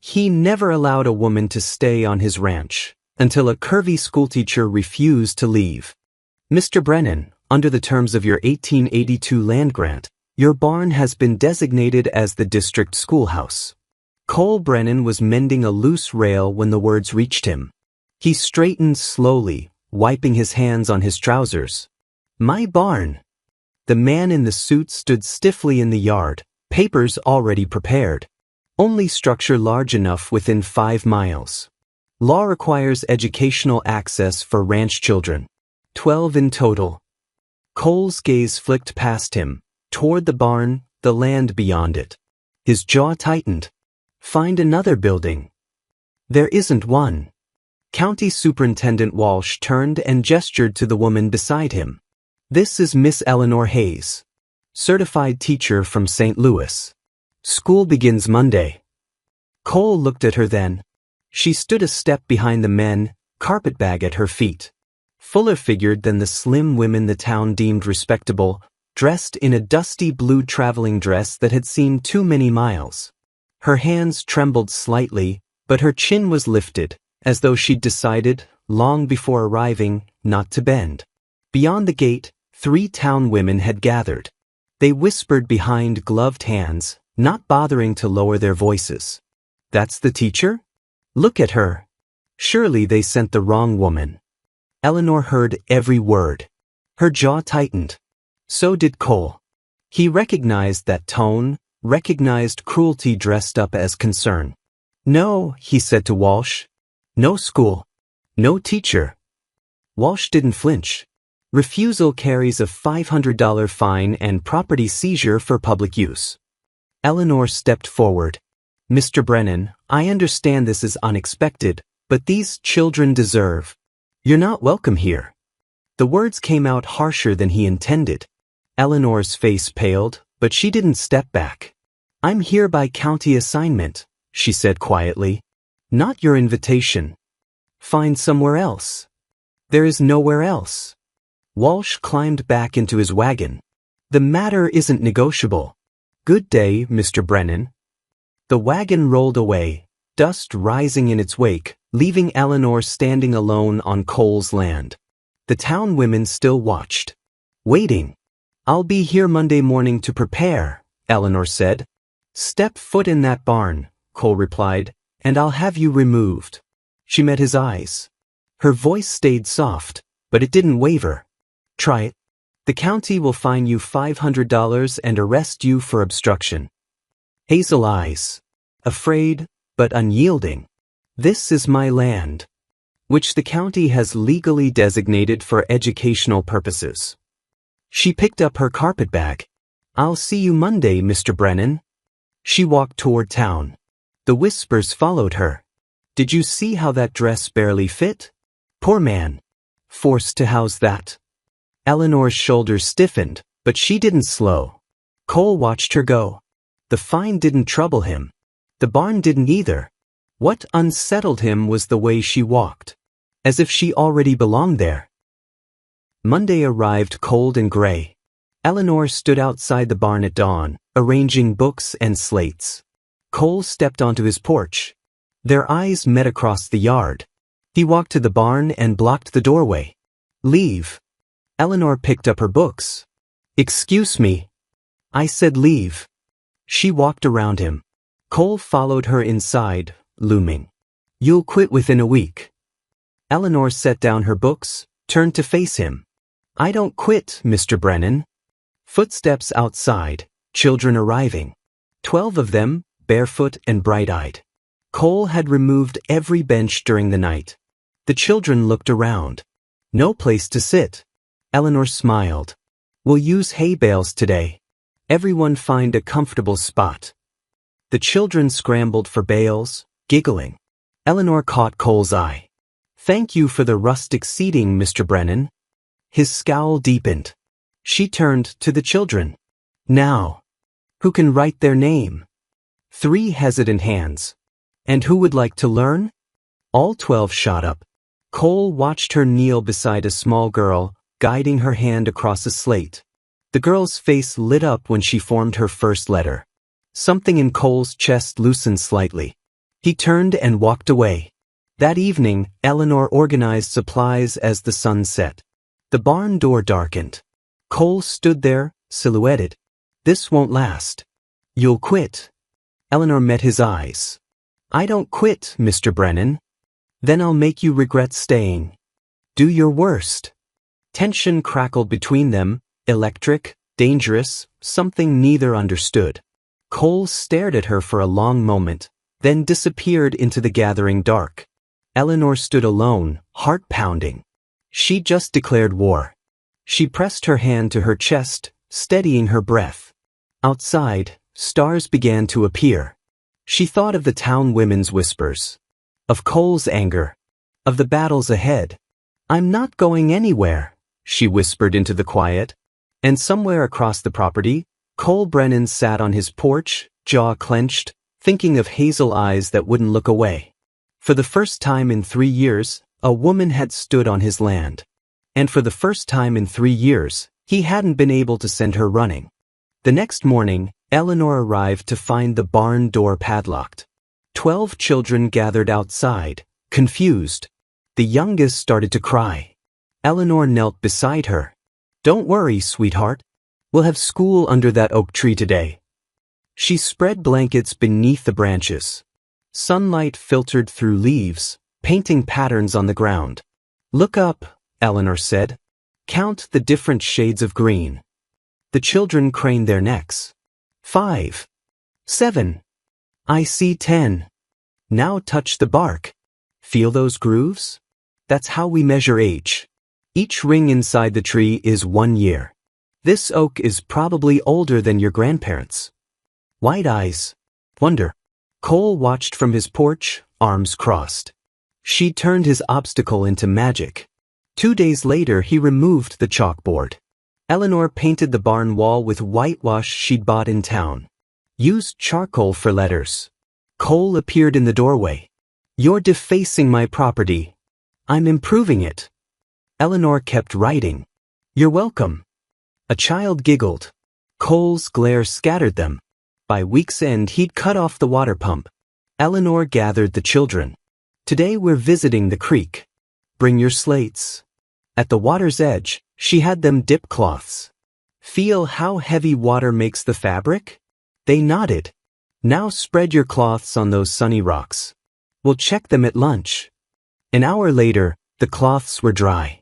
He never allowed a woman to stay on his ranch, until a curvy schoolteacher refused to leave. Mr. Brennan, under the terms of your 1882 land grant, your barn has been designated as the district schoolhouse. Cole Brennan was mending a loose rail when the words reached him. He straightened slowly, wiping his hands on his trousers. My barn. The man in the suit stood stiffly in the yard, papers already prepared. Only structure large enough within 5 miles. Law requires educational access for ranch children. 12 in total. Cole's gaze flicked past him, toward the barn, the land beyond it. His jaw tightened. Find another building. There isn't one. County Superintendent Walsh turned and gestured to the woman beside him. This is Miss Eleanor Hayes, certified teacher from St. Louis. School begins Monday. Cole looked at her then. She stood a step behind the men, carpetbag at her feet. Fuller figured than the slim women the town deemed respectable, dressed in a dusty blue traveling dress that had seen too many miles. Her hands trembled slightly, but her chin was lifted, as though she'd decided, long before arriving, not to bend. Beyond the gate, 3 town women had gathered. They whispered behind gloved hands, not bothering to lower their voices. That's the teacher? Look at her. Surely they sent the wrong woman. Eleanor heard every word. Her jaw tightened. So did Cole. He recognized that tone, recognized cruelty dressed up as concern. No, he said to Walsh. No school. No teacher. Walsh didn't flinch. Refusal carries a $500 fine and property seizure for public use. Eleanor stepped forward. Mr. Brennan, I understand this is unexpected, but these children deserve. You're not welcome here. The words came out harsher than he intended. Eleanor's face paled, but she didn't step back. I'm here by county assignment, she said quietly. Not your invitation. Find somewhere else. There is nowhere else. Walsh climbed back into his wagon. The matter isn't negotiable. Good day, Mr. Brennan. The wagon rolled away, dust rising in its wake, leaving Eleanor standing alone on Cole's land. The town women still watched. Waiting. I'll be here Monday morning to prepare, Eleanor said. Step foot in that barn, Cole replied, and I'll have you removed. She met his eyes. Her voice stayed soft, but it didn't waver. Try it. The county will fine you $500 and arrest you for obstruction. Hazel eyes. Afraid, but unyielding. This is my land, which the county has legally designated for educational purposes. She picked up her carpetbag. I'll see you Monday, Mr. Brennan. She walked toward town. The whispers followed her. Did you see how that dress barely fit? Poor man. Forced to house that. Eleanor's shoulders stiffened, but she didn't slow. Cole watched her go. The fine didn't trouble him. The barn didn't either. What unsettled him was the way she walked, as if she already belonged there. Monday arrived cold and gray. Eleanor stood outside the barn at dawn, arranging books and slates. Cole stepped onto his porch. Their eyes met across the yard. He walked to the barn and blocked the doorway. Leave. Eleanor picked up her books. Excuse me. I said leave. She walked around him. Cole followed her inside, looming. You'll quit within a week. Eleanor set down her books, turned to face him. I don't quit, Mr. Brennan. Footsteps outside, children arriving. 12 of them, barefoot and bright-eyed. Cole had removed every bench during the night. The children looked around. No place to sit. Eleanor smiled. We'll use hay bales today. Everyone find a comfortable spot. The children scrambled for bales, giggling. Eleanor caught Cole's eye. Thank you for the rustic seating, Mr. Brennan. His scowl deepened. She turned to the children. Now, who can write their name? 3 hesitant hands. And who would like to learn? All 12 shot up. Cole watched her kneel beside a small girl, guiding her hand across a slate. The girl's face lit up when she formed her first letter. Something in Cole's chest loosened slightly. He turned and walked away. That evening, Eleanor organized supplies as the sun set. The barn door darkened. Cole stood there, silhouetted. This won't last. You'll quit. Eleanor met his eyes. I don't quit, Mr. Brennan. Then I'll make you regret staying. Do your worst. Tension crackled between them, electric, dangerous, something neither understood. Cole stared at her for a long moment, then disappeared into the gathering dark. Eleanor stood alone, heart pounding. She'd just declared war. She pressed her hand to her chest, steadying her breath. Outside, stars began to appear. She thought of the town women's whispers, of Cole's anger, of the battles ahead. I'm not going anywhere, she whispered into the quiet. And somewhere across the property, Cole Brennan sat on his porch, jaw clenched, thinking of hazel eyes that wouldn't look away. For the first time in 3 years, a woman had stood on his land. And for the first time in 3 years, he hadn't been able to send her running. The next morning, Eleanor arrived to find the barn door padlocked. 12 children gathered outside, confused. The youngest started to cry. Eleanor knelt beside her. Don't worry, sweetheart. We'll have school under that oak tree today. She spread blankets beneath the branches. Sunlight filtered through leaves, painting patterns on the ground. Look up, Eleanor said. Count the different shades of green. The children craned their necks. 5. 7. I see 10. Now touch the bark. Feel those grooves? That's how we measure age. Each ring inside the tree is 1 year. This oak is probably older than your grandparents. Wide eyes. Wonder. Cole watched from his porch, arms crossed. She turned his obstacle into magic. 2 days later, he removed the chalkboard. Eleanor painted the barn wall with whitewash she'd bought in town. Used charcoal for letters. Cole appeared in the doorway. You're defacing my property. I'm improving it. Eleanor kept writing. You're welcome. A child giggled. Cole's glare scattered them. By week's end, he'd cut off the water pump. Eleanor gathered the children. Today we're visiting the creek. Bring your slates. At the water's edge, she had them dip cloths. Feel how heavy water makes the fabric? They nodded. Now spread your cloths on those sunny rocks. We'll check them at lunch. An hour later, the cloths were dry.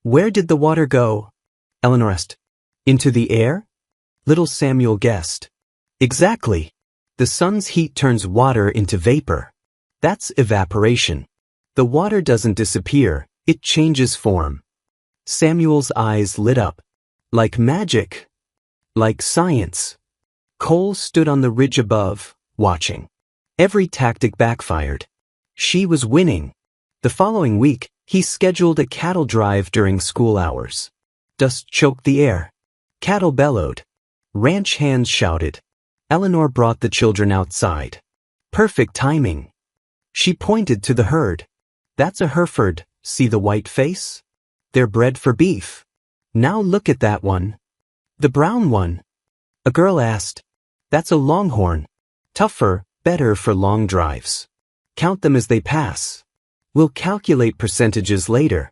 Where did the water go? Eleanor asked. Into the air? Little Samuel guessed. Exactly. The sun's heat turns water into vapor. That's evaporation. The water doesn't disappear, it changes form. Samuel's eyes lit up. Like magic. Like science. Cole stood on the ridge above, watching. Every tactic backfired. She was winning. The following week, he scheduled a cattle drive during school hours. Dust choked the air. Cattle bellowed. Ranch hands shouted. Eleanor brought the children outside. Perfect timing. She pointed to the herd. That's a Hereford, see the white face? They're bred for beef. Now look at that one. The brown one. A girl asked. That's a Longhorn. Tougher, better for long drives. Count them as they pass. We'll calculate percentages later.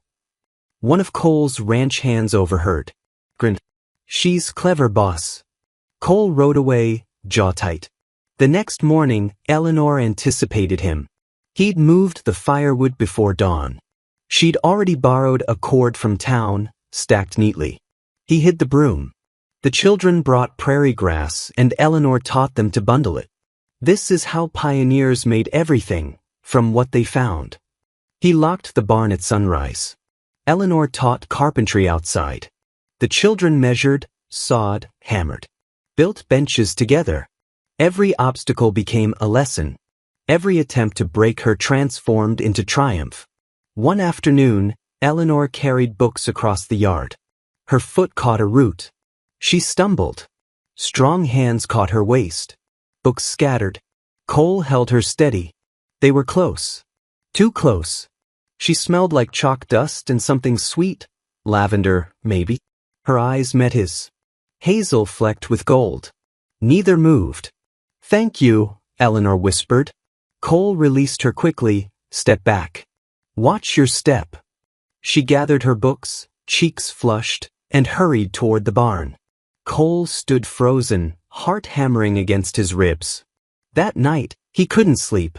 One of Cole's ranch hands overheard. Grinned. She's clever, boss. Cole rode away, jaw tight. The next morning, Eleanor anticipated him. He'd moved the firewood before dawn. She'd already borrowed a cord from town, stacked neatly. He hid the broom. The children brought prairie grass, and Eleanor taught them to bundle it. This is how pioneers made everything, from what they found. He locked the barn at sunrise. Eleanor taught carpentry outside. The children measured, sawed, hammered. Built benches together. Every obstacle became a lesson. Every attempt to break her transformed into triumph. One afternoon, Eleanor carried books across the yard. Her foot caught a root. She stumbled. Strong hands caught her waist. Books scattered. Cole held her steady. They were close. Too close. She smelled like chalk dust and something sweet. Lavender, maybe. Her eyes met his. Hazel flecked with gold. Neither moved. Thank you, Eleanor whispered. Cole released her quickly. Step back. Watch your step. She gathered her books, cheeks flushed, and hurried toward the barn. Cole stood frozen, heart hammering against his ribs. That night, he couldn't sleep.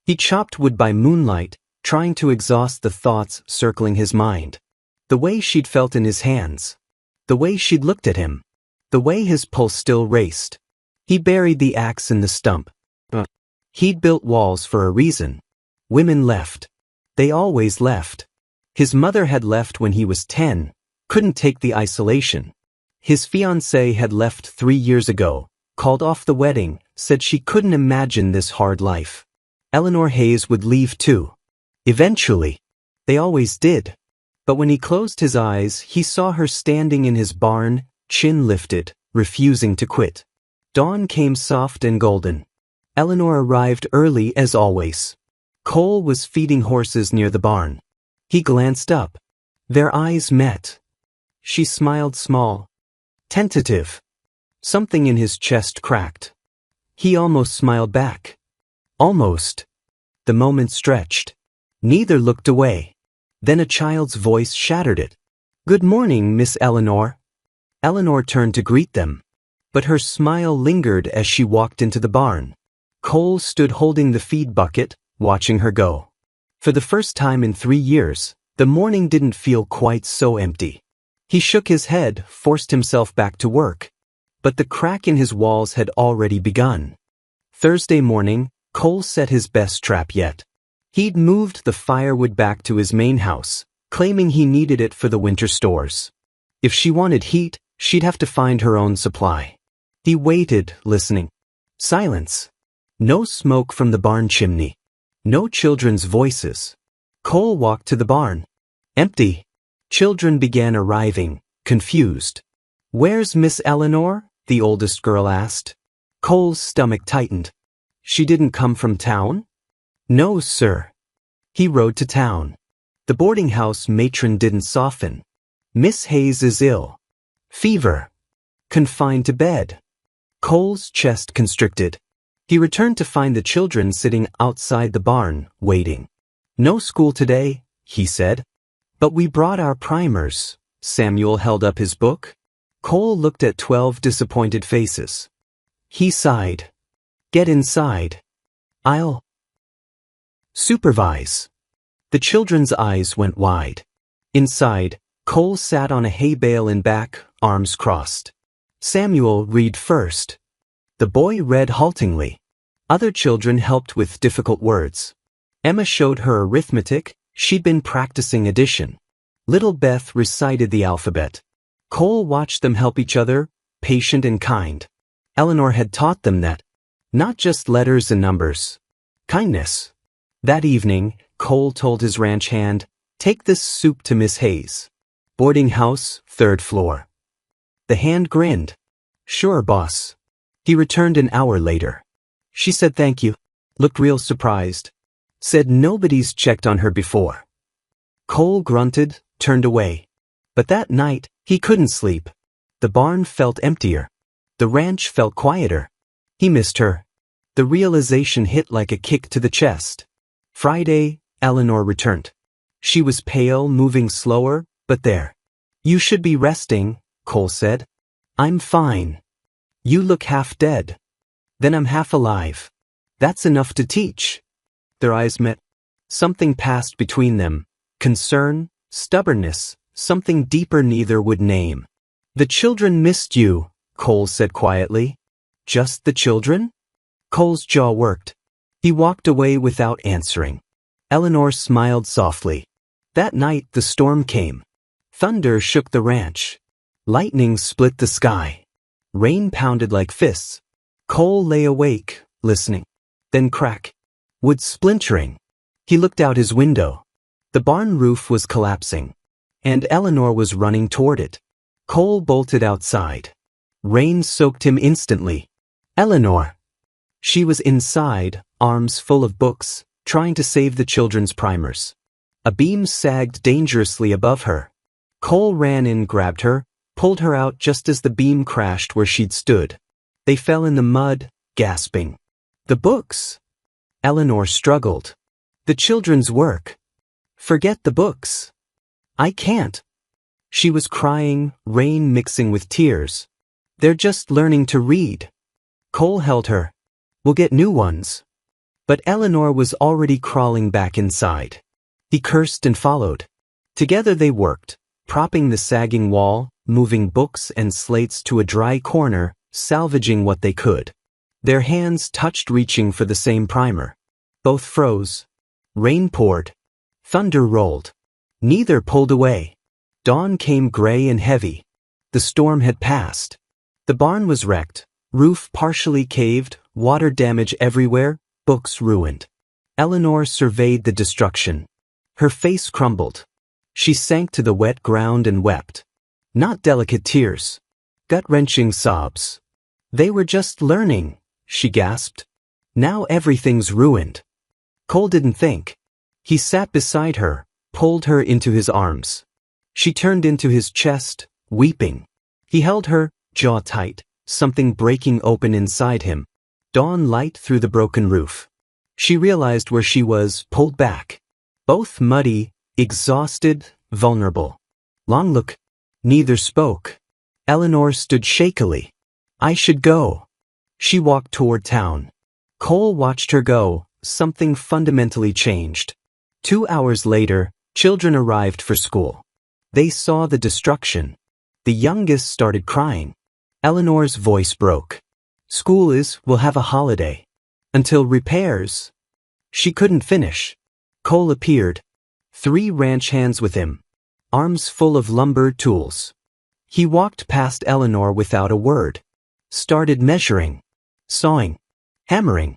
He chopped wood by moonlight, trying to exhaust the thoughts circling his mind. The way she'd felt in his hands. The way she'd looked at him. The way his pulse still raced. He buried the axe in the stump. He'd built walls for a reason. Women left. They always left. His mother had left when he was 10, couldn't take the isolation. His fiancée had left 3 years ago, called off the wedding, said she couldn't imagine this hard life. Eleanor Hayes would leave too. Eventually. They always did. But when he closed his eyes, he saw her standing in his barn, chin lifted, refusing to quit. Dawn came soft and golden. Eleanor arrived early as always. Cole was feeding horses near the barn. He glanced up. Their eyes met. She smiled small. Tentative. Something in his chest cracked. He almost smiled back. Almost. The moment stretched. Neither looked away. Then a child's voice shattered it. Good morning, Miss Eleanor. Eleanor turned to greet them. But her smile lingered as she walked into the barn. Cole stood holding the feed bucket, watching her go. For the first time in 3 years, the morning didn't feel quite so empty. He shook his head, forced himself back to work. But the crack in his walls had already begun. Thursday morning, Cole set his best trap yet. He'd moved the firewood back to his main house, claiming he needed it for the winter stores. If she wanted heat, she'd have to find her own supply. He waited, listening. Silence. No smoke from the barn chimney. No children's voices. Cole walked to the barn. Empty. Children began arriving, confused. Where's Miss Eleanor? The oldest girl asked. Cole's stomach tightened. She didn't come from town? No, sir. He rode to town. The boarding house matron didn't soften. Miss Hayes is ill. Fever. Confined to bed. Cole's chest constricted. He returned to find the children sitting outside the barn, waiting. No school today, he said. But we brought our primers. Samuel held up his book. Cole looked at 12 disappointed faces. He sighed. Get inside. I'll supervise. The children's eyes went wide. Inside, Cole sat on a hay bale in back, arms crossed. Samuel, read first. The boy read haltingly. Other children helped with difficult words. Emma showed her arithmetic. She'd been practicing addition. Little Beth recited the alphabet. Cole watched them help each other, patient and kind. Eleanor had taught them that. Not just letters and numbers. Kindness. That evening, Cole told his ranch hand, take this soup to Miss Hayes. Boarding house, 3rd floor. The hand grinned. Sure, boss. He returned an hour later. She said thank you. Looked real surprised. Said nobody's checked on her before. Cole grunted, turned away. But that night, he couldn't sleep. The barn felt emptier. The ranch felt quieter. He missed her. The realization hit like a kick to the chest. Friday, Eleanor returned. She was pale, moving slower, but there. You should be resting, Cole said. I'm fine. You look half dead. Then I'm half alive. That's enough to teach. Their eyes met. Something passed between them. Concern, stubbornness, something deeper neither would name. The children missed you, Cole said quietly. Just the children? Cole's jaw worked. He walked away without answering. Eleanor smiled softly. That night the storm came. Thunder shook the ranch. Lightning split the sky. Rain pounded like fists. Cole lay awake, listening. Then crack. Wood splintering. He looked out his window. The barn roof was collapsing. And Eleanor was running toward it. Cole bolted outside. Rain soaked him instantly. Eleanor. She was inside, arms full of books, trying to save the children's primers. A beam sagged dangerously above her. Cole ran in, grabbed her, pulled her out just as the beam crashed where she'd stood. They fell in the mud, gasping. The books! Eleanor struggled. The children's work. Forget the books. I can't. She was crying, rain mixing with tears. They're just learning to read. Cole held her. We'll get new ones. But Eleanor was already crawling back inside. He cursed and followed. Together they worked, propping the sagging wall, moving books and slates to a dry corner, salvaging what they could. Their hands touched, reaching for the same primer. Both froze. Rain poured. Thunder rolled. Neither pulled away. Dawn came gray and heavy. The storm had passed. The barn was wrecked, roof partially caved, water damage everywhere, books ruined. Eleanor surveyed the destruction. Her face crumbled. She sank to the wet ground and wept. Not delicate tears. Gut-wrenching sobs. They were just learning, she gasped. Now everything's ruined. Cole didn't think. He sat beside her, pulled her into his arms. She turned into his chest, weeping. He held her, jaw tight, something breaking open inside him. Dawn light through the broken roof. She realized where she was, pulled back. Both muddy, exhausted, vulnerable. Long look. Neither spoke. Eleanor stood shakily. I should go. She walked toward town. Cole watched her go. Something fundamentally changed. 2 hours later, children arrived for school. They saw the destruction. The youngest started crying. Eleanor's voice broke. We'll have a holiday. Until repairs. She couldn't finish. Cole appeared. 3 ranch hands with him. Arms full of lumber tools. He walked past Eleanor without a word. Started measuring. Sawing. Hammering.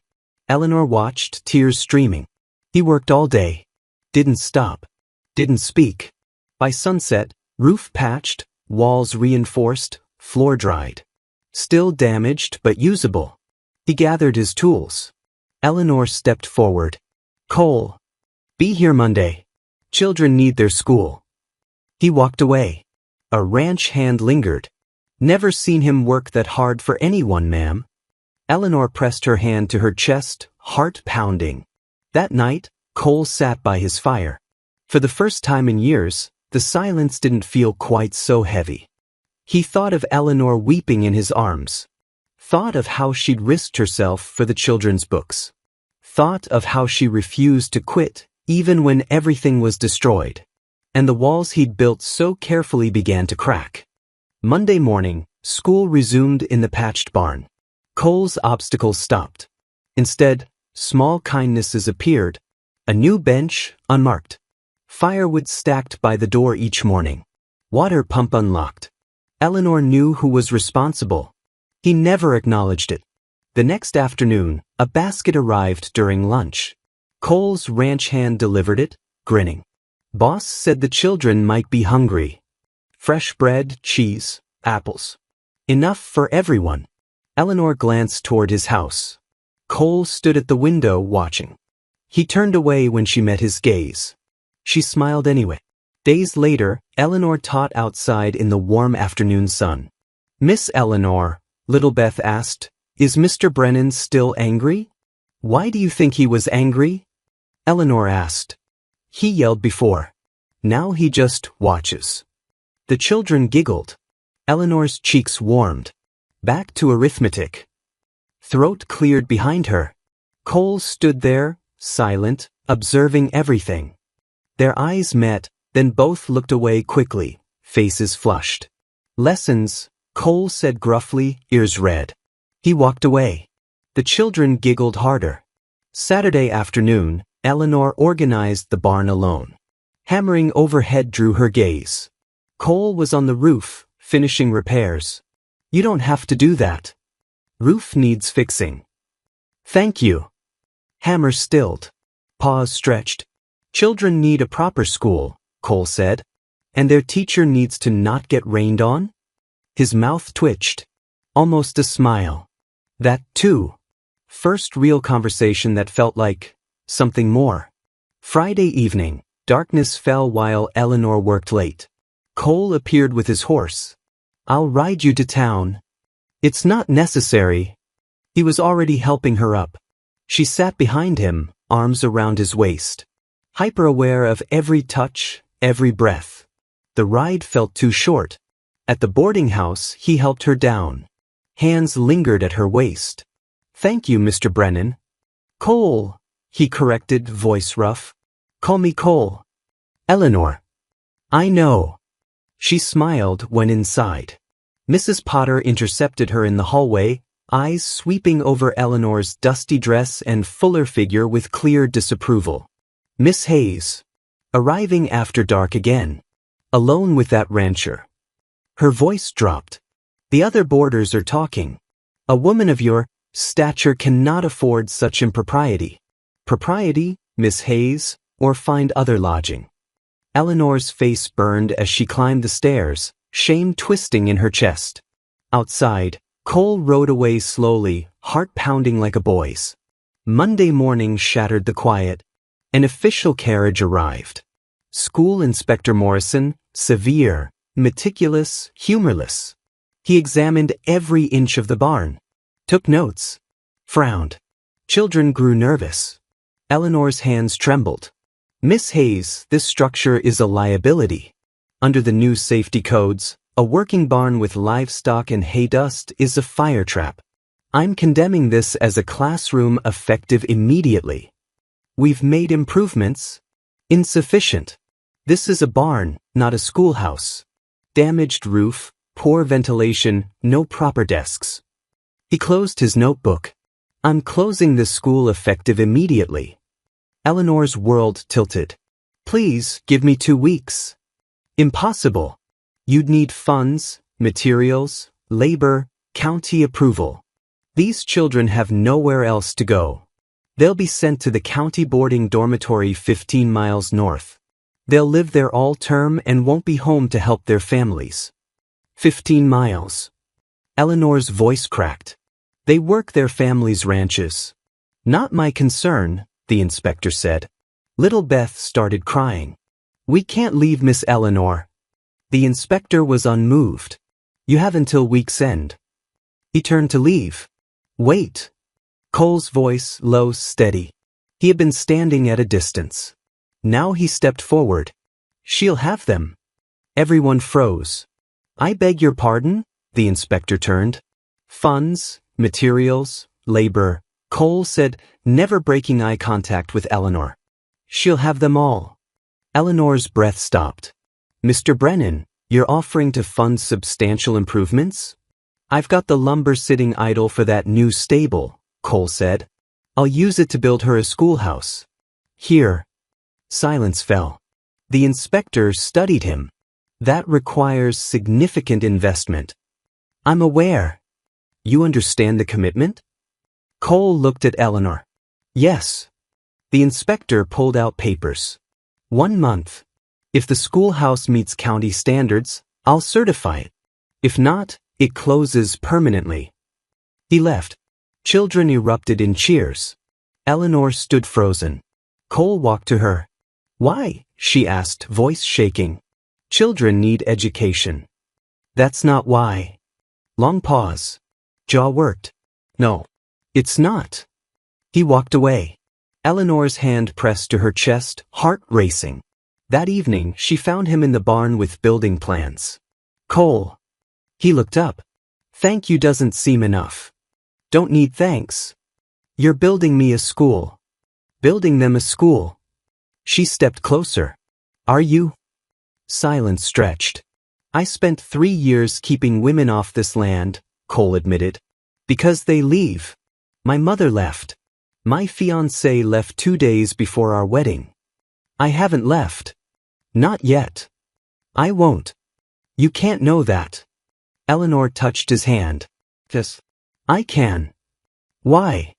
Eleanor watched, tears streaming. He worked all day. Didn't stop. Didn't speak. By sunset, roof patched, walls reinforced, floor dried. Still damaged but usable. He gathered his tools. Eleanor stepped forward. Cole. Be here Monday. Children need their school. He walked away. A ranch hand lingered. Never seen him work that hard for anyone, ma'am. Eleanor pressed her hand to her chest, heart pounding. That night, Cole sat by his fire. For the first time in years, the silence didn't feel quite so heavy. He thought of Eleanor weeping in his arms. Thought of how she'd risked herself for the children's books. Thought of how she refused to quit, even when everything was destroyed. And the walls he'd built so carefully began to crack. Monday morning, school resumed in the patched barn. Cole's obstacles stopped. Instead, small kindnesses appeared. A new bench, unmarked. Firewood stacked by the door each morning. Water pump unlocked. Eleanor knew who was responsible. He never acknowledged it. The next afternoon, a basket arrived during lunch. Cole's ranch hand delivered it, grinning. Boss said the children might be hungry. Fresh bread, cheese, apples. Enough for everyone. Eleanor glanced toward his house. Cole stood at the window watching. He turned away when she met his gaze. She smiled anyway. Days later, Eleanor taught outside in the warm afternoon sun. Miss Eleanor, Little Beth asked, is Mr. Brennan still angry? Why do you think he was angry? Eleanor asked. He yelled before. Now he just watches. The children giggled. Eleanor's cheeks warmed. Back to arithmetic. Throat cleared behind her. Cole stood there, silent, observing everything. Their eyes met, then both looked away quickly, faces flushed. Lessons, Cole said gruffly, ears red. He walked away. The children giggled harder. Saturday afternoon, Eleanor organized the barn alone. Hammering overhead drew her gaze. Cole was on the roof, finishing repairs. You don't have to do that. Roof needs fixing. Thank you. Hammer stilled. Paws stretched. Children need a proper school, Cole said. And their teacher needs to not get rained on? His mouth twitched. Almost a smile. That, too. First real conversation that felt like something more. Friday evening, darkness fell while Eleanor worked late. Cole appeared with his horse. I'll ride you to town. It's not necessary. He was already helping her up. She sat behind him, arms around his waist, hyper-aware of every touch, every breath. The ride felt too short. At the boarding house, he helped her down. Hands lingered at her waist. "Thank you, Mr. Brennan." "Cole," he corrected, voice rough. "Call me Cole." "Eleanor." "I know." She smiled when inside. Mrs. Potter intercepted her in the hallway, eyes sweeping over Eleanor's dusty dress and fuller figure with clear disapproval. Miss Hayes. Arriving after dark again. Alone with that rancher. Her voice dropped. "The other boarders are talking. A woman of your stature cannot afford such impropriety." "Propriety, Miss Hayes, or find other lodging." Eleanor's face burned as she climbed the stairs, shame twisting in her chest. Outside, Cole rode away slowly, heart pounding like a boy's. Monday morning shattered the quiet. An official carriage arrived. School Inspector Morrison, severe, meticulous, humorless. He examined every inch of the barn, took notes, frowned. Children grew nervous. Eleanor's hands trembled. "Miss Hayes, this structure is a liability. Under the new safety codes, a working barn with livestock and hay dust is a fire trap. I'm condemning this as a classroom effective immediately. We've made improvements. Insufficient. This is a barn, not a schoolhouse. Damaged roof, poor ventilation, no proper desks." He closed his notebook. "I'm closing this school effective immediately." Eleanor's world tilted. "Please give me 2 weeks." "Impossible. You'd need funds, materials, labor, county approval. These children have nowhere else to go. They'll be sent to the county boarding dormitory 15 miles north. They'll live there all term and won't be home to help their families." 15 miles. Eleanor's voice cracked. "They work their families' ranches." "Not my concern," the inspector said. Little Beth started crying. "We can't leave Miss Eleanor." The inspector was unmoved. "You have until week's end." He turned to leave. "Wait." Cole's voice, low, steady. He had been standing at a distance. Now he stepped forward. "She'll have them." Everyone froze. "I beg your pardon?" The inspector turned. "Funds, materials, labor," Cole said, never breaking eye contact with Eleanor. "She'll have them all." Eleanor's breath stopped. "Mr. Brennan, you're offering to fund substantial improvements?" "I've got the lumber sitting idle for that new stable," Cole said. "I'll use it to build her a schoolhouse." "Here." Silence fell. The inspector studied him. "That requires significant investment." "I'm aware." "You understand the commitment?" Cole looked at Eleanor. "Yes." The inspector pulled out papers. 1 month. If the schoolhouse meets county standards, I'll certify it. If not, it closes permanently. He left. Children erupted in cheers. Eleanor stood frozen. Cole walked to her. "Why?" she asked, voice shaking. "Children need education." "That's not why." Long pause. Jaw worked. "No, it's not." He walked away. Eleanor's hand pressed to her chest, heart racing. That evening, she found him in the barn with building plans. "Cole." He looked up. "Thank you doesn't seem enough." "Don't need thanks. You're building me a school." "Building them a school." She stepped closer. "Are you?" Silence stretched. "I spent 3 years keeping women off this land," Cole admitted. "Because they leave. My mother left. My fiancé left 2 days before our wedding. I haven't left. Not yet. I won't. You can't know that." Eleanor touched his hand. "Yes, I can." "Why?"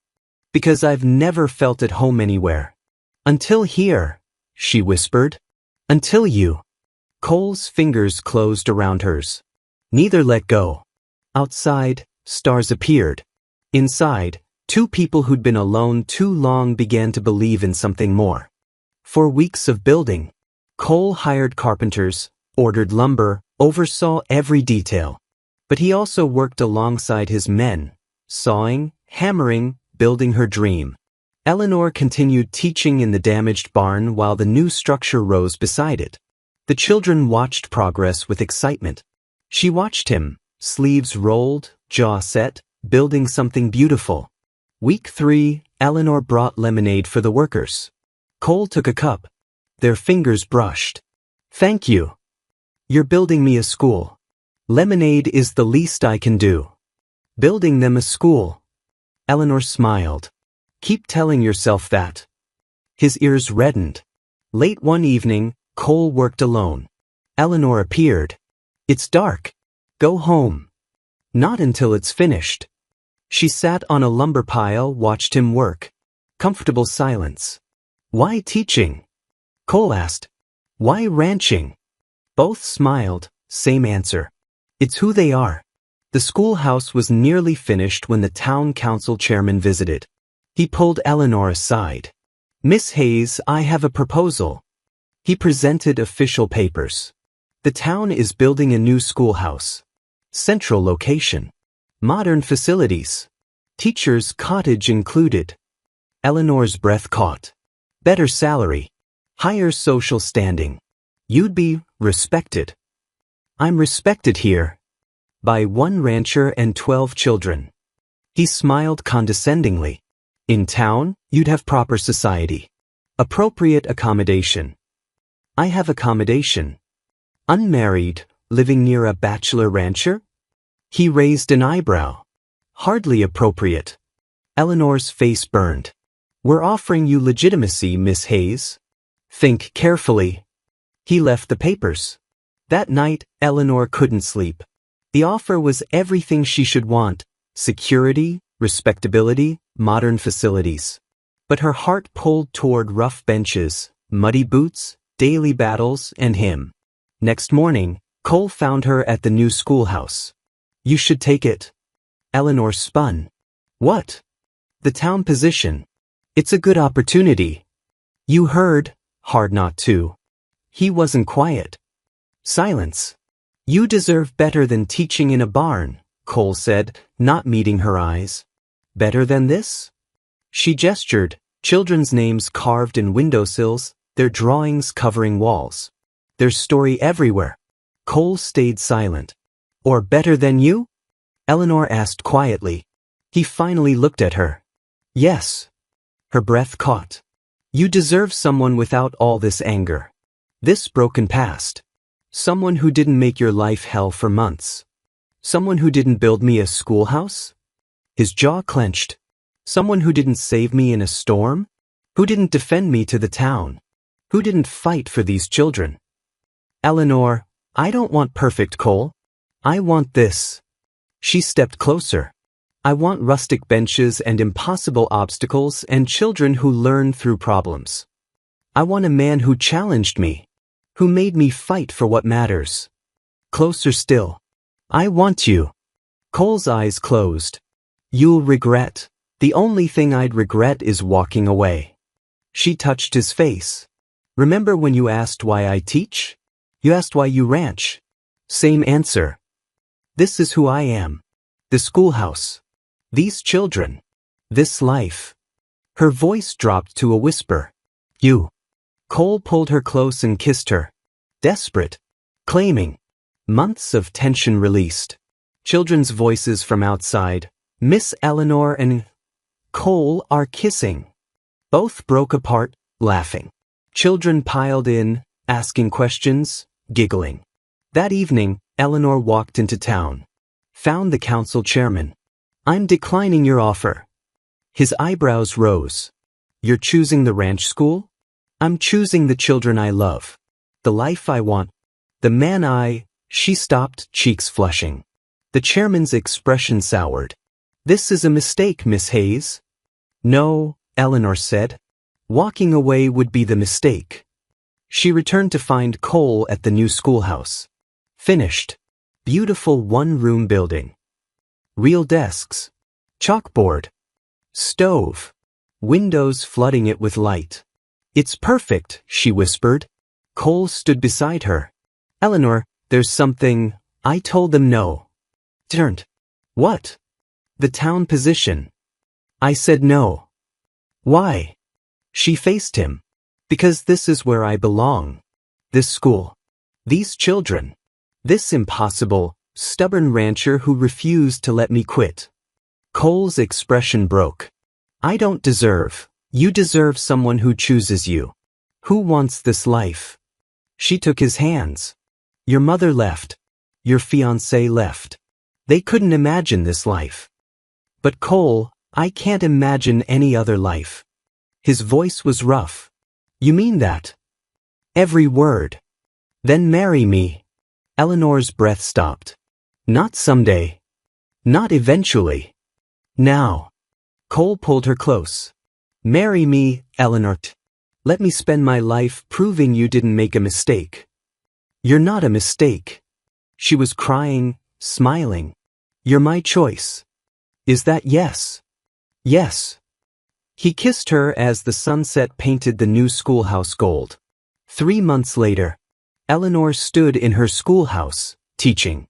"Because I've never felt at home anywhere. Until here," she whispered. "Until you." Cole's fingers closed around hers. Neither let go. Outside, stars appeared. Inside, 2 people who'd been alone too long began to believe in something more. For weeks of building, Cole hired carpenters, ordered lumber, oversaw every detail. But he also worked alongside his men, sawing, hammering, building her dream. Eleanor continued teaching in the damaged barn while the new structure rose beside it. The children watched progress with excitement. She watched him, sleeves rolled, jaw set, building something beautiful. Week 3, Eleanor brought lemonade for the workers. Cole took a cup. Their fingers brushed. "Thank you. You're building me a school. Lemonade is the least I can do." "Building them a school." Eleanor smiled. "Keep telling yourself that." His ears reddened. Late one evening, Cole worked alone. Eleanor appeared. "It's dark. Go home." "Not until it's finished." She sat on a lumber pile, watched him work. Comfortable silence. "Why teaching?" Cole asked. "Why ranching?" Both smiled, same answer. "It's who they are." The schoolhouse was nearly finished when the town council chairman visited. He pulled Eleanor aside. "Miss Hayes, I have a proposal." He presented official papers. The town is building a new schoolhouse. Central location. Modern facilities. Teacher's cottage included. Eleanor's breath caught. Better salary. Higher social standing. You'd be respected. "I'm respected here." By one rancher and 12 children. He smiled condescendingly. "In town, you'd have proper society. Appropriate accommodation." "I have accommodation." "Unmarried, living near a bachelor rancher?" He raised an eyebrow. "Hardly appropriate." Eleanor's face burned. "We're offering you legitimacy, Miss Hayes. Think carefully." He left the papers. That night, Eleanor couldn't sleep. The offer was everything she should want: security, respectability, modern facilities. But her heart pulled toward rough benches, muddy boots, daily battles, and him. Next morning, Cole found her at the new schoolhouse. "You should take it." Eleanor spun. "What?" "The town position. It's a good opportunity." "You heard." Hard not to. He wasn't quiet. Silence. "You deserve better than teaching in a barn," Cole said, not meeting her eyes. "Better than this?" She gestured, children's names carved in windowsills, their drawings covering walls. Their story everywhere. Cole stayed silent. "Or better than you?" Eleanor asked quietly. He finally looked at her. "Yes." Her breath caught. "You deserve someone without all this anger. This broken past. Someone who didn't make your life hell for months. Someone who didn't build me a schoolhouse?" His jaw clenched. "Someone who didn't save me in a storm? Who didn't defend me to the town? Who didn't fight for these children?" "Eleanor, I don't want perfect, Cole. I want this." She stepped closer. "I want rustic benches and impossible obstacles and children who learn through problems. I want a man who challenged me, who made me fight for what matters. Closer still. I want you." Cole's eyes closed. "You'll regret. The only thing I'd regret is walking away." She touched his face. "Remember when you asked why I teach? You asked why you ranch. Same answer. This is who I am. The schoolhouse. These children. This life." Her voice dropped to a whisper. "You." Cole pulled her close and kissed her. Desperate. Claiming. Months of tension released. Children's voices from outside. "Miss Eleanor and Cole are kissing." Both broke apart, laughing. Children piled in, asking questions, giggling. That evening, Eleanor walked into town. Found the council chairman. "I'm declining your offer." His eyebrows rose. "You're choosing the ranch school?" "I'm choosing the children I love. The life I want. The man I—" She stopped, cheeks flushing. The chairman's expression soured. "This is a mistake, Miss Hayes." "No," Eleanor said. "Walking away would be the mistake." She returned to find Cole at the new schoolhouse. Finished. Beautiful one-room building. Real desks. Chalkboard. Stove. Windows flooding it with light. "It's perfect," she whispered. Cole stood beside her. "Eleanor, there's something—" "I told them no." Turned. "What?" "The town position." "I said no." Why? She faced him. Because this is where I belong. This school. These children. This impossible, stubborn rancher who refused to let me quit. Cole's expression broke. I don't deserve. You deserve someone who chooses you. Who wants this life? She took his hands. Your mother left. Your fiancé left. They couldn't imagine this life. But Cole, I can't imagine any other life. His voice was rough. You mean that? Every word. Then marry me. Eleanor's breath stopped. Not someday. Not eventually. Now. Cole pulled her close. Marry me, Eleanor. Let me spend my life proving you didn't make a mistake. You're not a mistake. She was crying, smiling. You're my choice. Is that yes? Yes. He kissed her as the sunset painted the new schoolhouse gold. 3 months later, Eleanor stood in her schoolhouse, teaching.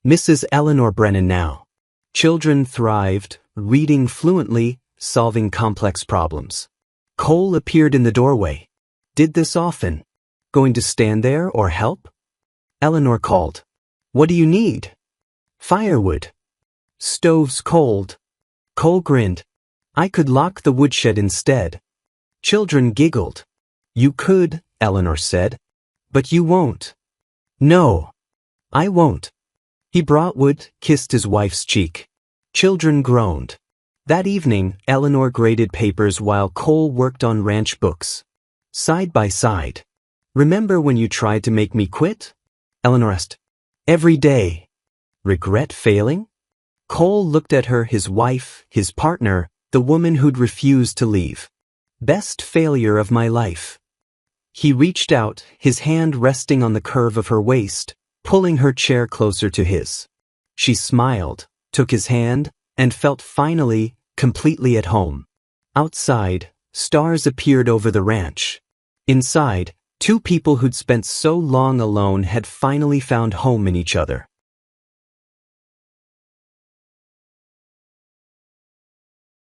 Mrs. Eleanor Brennan now. Children thrived, reading fluently, solving complex problems. Cole appeared in the doorway. Did this often. Going to stand there or help? Eleanor called. What do you need? Firewood. Stove's cold. Cole grinned. I could lock the woodshed instead. Children giggled. You could, Eleanor said. But you won't. No. I won't. He brought wood, kissed his wife's cheek. Children groaned. That evening, Eleanor graded papers while Cole worked on ranch books. Side by side. Remember when you tried to make me quit? Eleanor asked. Every day. Regret failing? Cole looked at her, his wife, his partner, the woman who'd refused to leave. Best failure of my life. He reached out, his hand resting on the curve of her waist, pulling her chair closer to his. She smiled, took his hand, and felt finally, completely at home. Outside, stars appeared over the ranch. Inside, two people who'd spent so long alone had finally found home in each other.